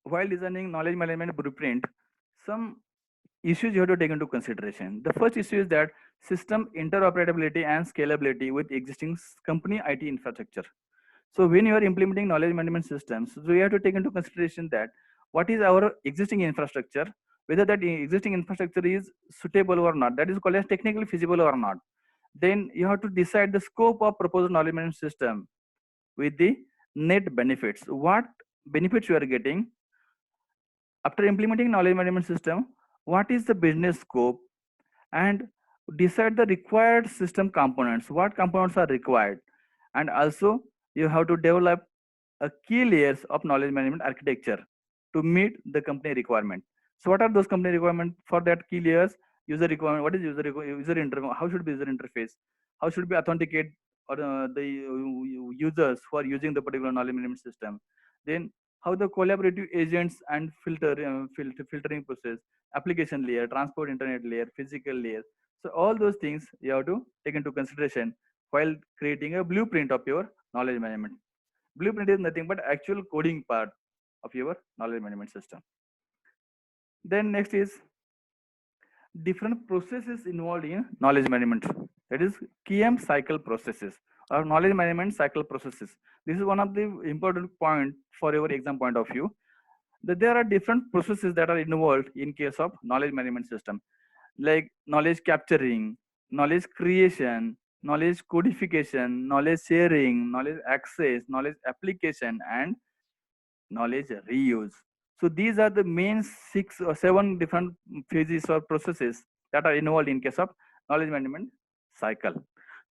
while designing knowledge management blueprint, some issues you have to take into consideration. The first issue is that system interoperability and scalability with existing company IT infrastructure. So when you are implementing knowledge management systems, so you have to take into consideration that what is our existing infrastructure, whether that existing infrastructure is suitable or not, that is called as technically feasible or not. Then you have to decide the scope of proposed knowledge management system with the net benefits. What benefits you are getting after implementing knowledge management system? What is the business scope? And decide the required system components. What components are required? And also you have to develop a key layers of knowledge management architecture to meet the company requirement. So what are those company requirements for that key layers? User requirement. What is user interface? How should be user interface? How should be authenticate or the users who are using the particular knowledge management system? Then how the collaborative agents and filtering process, application layer, transport internet layer, physical layer. So all those things you have to take into consideration while creating a blueprint of your knowledge management. Blueprint is nothing but actual coding part of your knowledge management system. Then next is different processes involved in knowledge management. That is KM cycle processes or knowledge management cycle processes. This is one of the important point for your exam point of view. That there are different processes that are involved in case of knowledge management system, like knowledge capturing, knowledge creation, knowledge codification, knowledge sharing, knowledge access, knowledge application, and knowledge reuse. So these are the main 6 or 7 different phases or processes that are involved in case of knowledge management cycle.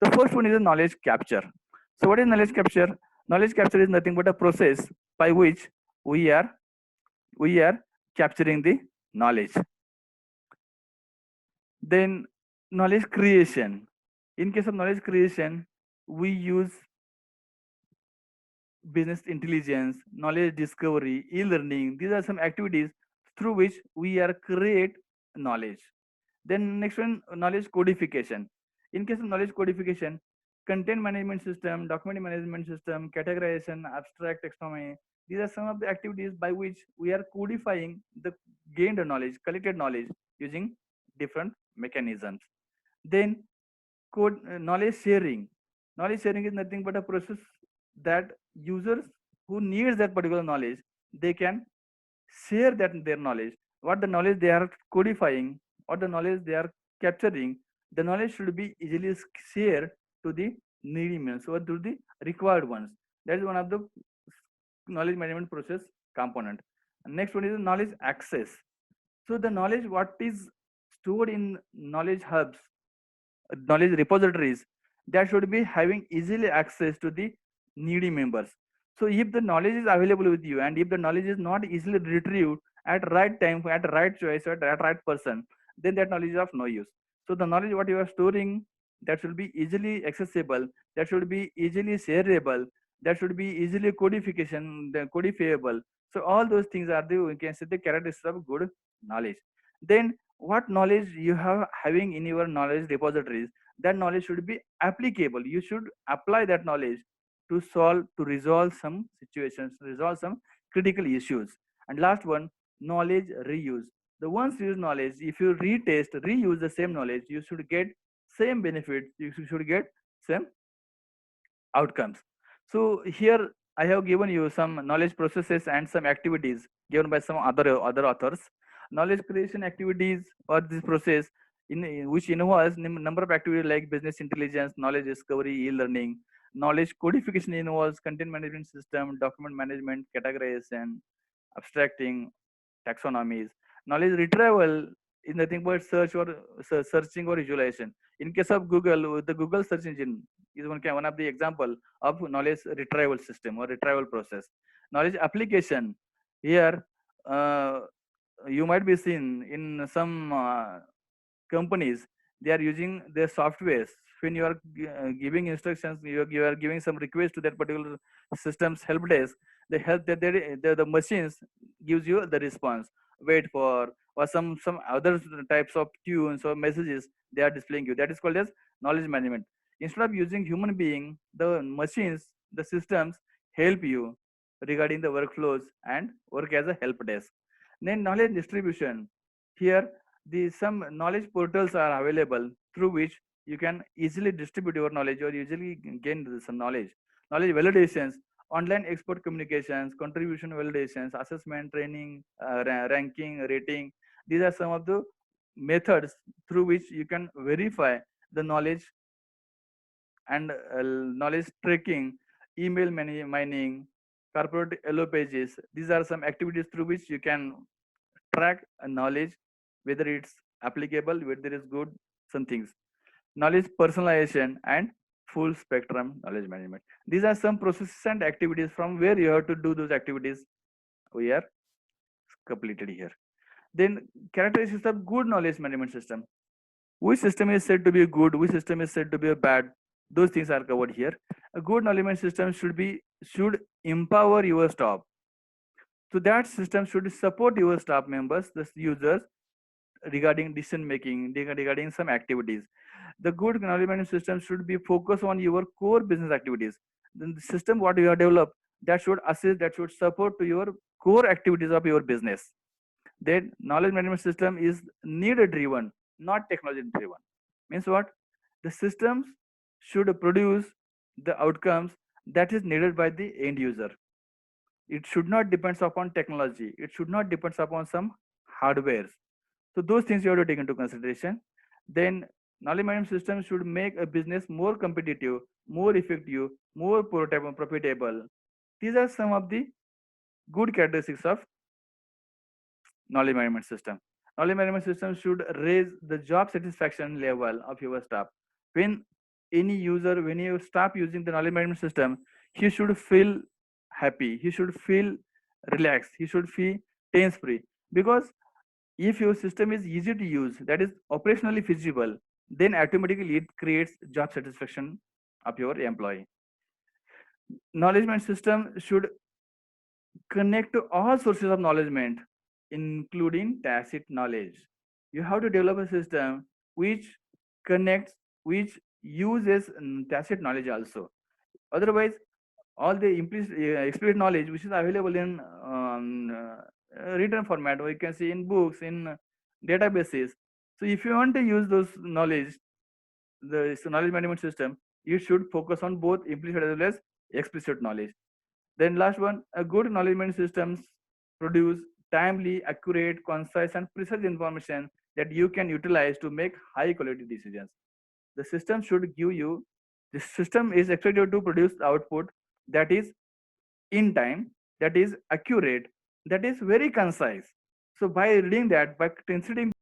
The first one is the knowledge capture. So what is knowledge capture? Knowledge capture is nothing but a process by which we are we are capturing the knowledge. Then knowledge creation. In case of knowledge creation, we use business intelligence, knowledge discovery, e-learning. These are some activities through which we are create knowledge. Then next one, knowledge codification. In case of knowledge codification, content management system, document management system, categorization, abstract taxonomy. These are some of the activities by which we are codifying the gained knowledge, collected knowledge using different mechanisms. Then knowledge sharing. Knowledge sharing is nothing but a process that users who needs that particular knowledge, they can share that their knowledge, what the knowledge they are codifying or the knowledge they are capturing. The knowledge should be easily shared to the needy ones or to the required ones. That is one of the knowledge management process component. And next one is knowledge access. So the knowledge what is stored in knowledge hubs, knowledge repositories, that should be having easily access to the needy members. So if the knowledge is available with you and if the knowledge is not easily retrieved at right time, at right choice, at right person, then that knowledge is of no use. So the knowledge what you are storing, that should be easily accessible, that should be easily shareable, that should be easily codifiable. So all those things are the, we can say, the characteristics of good knowledge. Then what knowledge you have having in your knowledge repositories, that knowledge should be applicable. You should apply that knowledge to solve, to resolve some situations, resolve some critical issues. And last one, knowledge reuse. The once used knowledge, if you retest, reuse the same knowledge, you should get same benefits, you should get same outcomes. So here I have given you some knowledge processes and some activities given by some other authors. Knowledge creation activities or this process in which involves number of activities like business intelligence, knowledge discovery, e-learning. Knowledge codification involves content management system, document management, categorization, abstracting, taxonomies. Knowledge retrieval is nothing but search or searching or visualization. In case of Google, the Google search engine is one of the example of knowledge retrieval system or retrieval process. Knowledge application, here uh, you might be seen in some companies, they are using their softwares. When you are giving instructions, you are giving some request to that particular system's help desk, the help that the machines gives you the response. Wait for, or some other types of tunes or messages they are displaying you. That is called as knowledge management. Instead of using human being, the machines, the systems help you regarding the workflows and work as a help desk. Then knowledge distribution. Here, the some knowledge portals are available through which you can easily distribute your knowledge or easily gain some knowledge. Knowledge validations, online expert communications, contribution validations, assessment, training, ranking, rating. These are some of the methods through which you can verify the knowledge and knowledge tracking, email mining, corporate yellow pages. These are some activities through which you can track knowledge, whether it's applicable, whether it's good, some things. Knowledge personalization and full spectrum knowledge management. These are some processes and activities from where you have to do those activities. We are completed here. Then characteristics of good knowledge management system. Which system is said to be good, which system is said to be a bad, those things are covered here. A good knowledge management system should empower your staff. So that system should support your staff members, the users, regarding decision making, regarding some activities. The good knowledge management system should be focused on your core business activities. Then the system what you have developed, that should assist, that should support to your core activities of your business. Then knowledge management system is need driven, not technology driven. Means what? The systems should produce the outcomes that is needed by the end user. It should not depend upon technology. It should not depend upon some hardware. So those things you have to take into consideration. Then knowledge management system should make a business more competitive, more effective, more profitable. These are some of the good characteristics of knowledge management system. Knowledge management system should raise the job satisfaction level of your staff. When any user, when you stop using the knowledge management system, he should feel happy, he should feel relaxed, he should feel tense free. Because if your system is easy to use, that is operationally feasible, then automatically it creates job satisfaction of your employee. Knowledge management system should connect to all sources of knowledge, including tacit knowledge. You have to develop a system which connects, which uses tacit knowledge also. Otherwise, all the explicit knowledge which is available in written format, or you can see in books, in databases. So if you want to use those knowledge, the knowledge management system, you should focus on both implicit as well as explicit knowledge. Then last one, a good knowledge management systems produce timely, accurate, concise, and precise information that you can utilize to make high quality decisions. The system should give you, the system is expected to produce the output that is in time, that is accurate, that is very concise. So by reading that, by considering